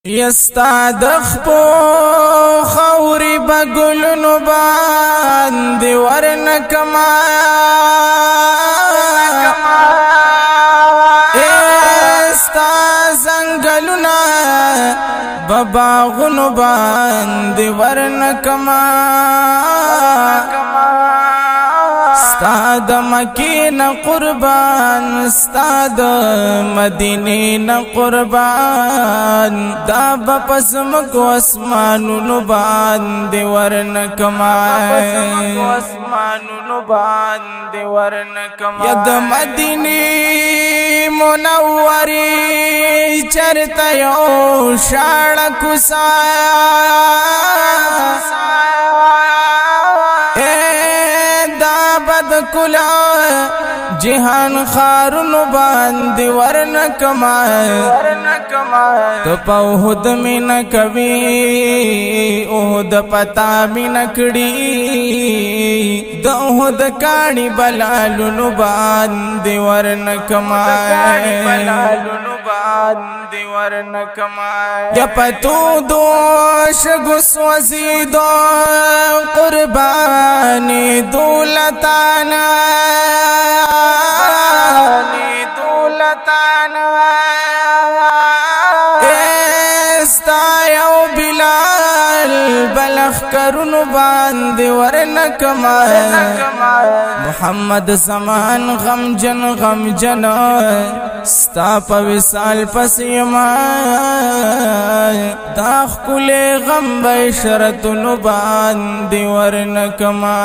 یستا دخپو خوری بگلنو باندې ورنکما یستا زنگلونا بباغنو باندې ورنکما استاد مکین قربان استاد مدینین قربان دا بپسمک اسمانونو باندې ورنکما ید مدینی منوری چرته یو شاړه کوسا بد کلا جهان خارونو باندې ورنکما تو پوهد مین کوي او د پتا مین کړي دوه د کاڼي بلالونو باندې ورنکما یا پتو دوش گسوزیدو قربانی دولتانا استایو بلال بلخ کرنو باندې ورنکما محمد زمان غمجن ستا په وصال پس یما دا خپل غم بشرتونو باندې ورنکما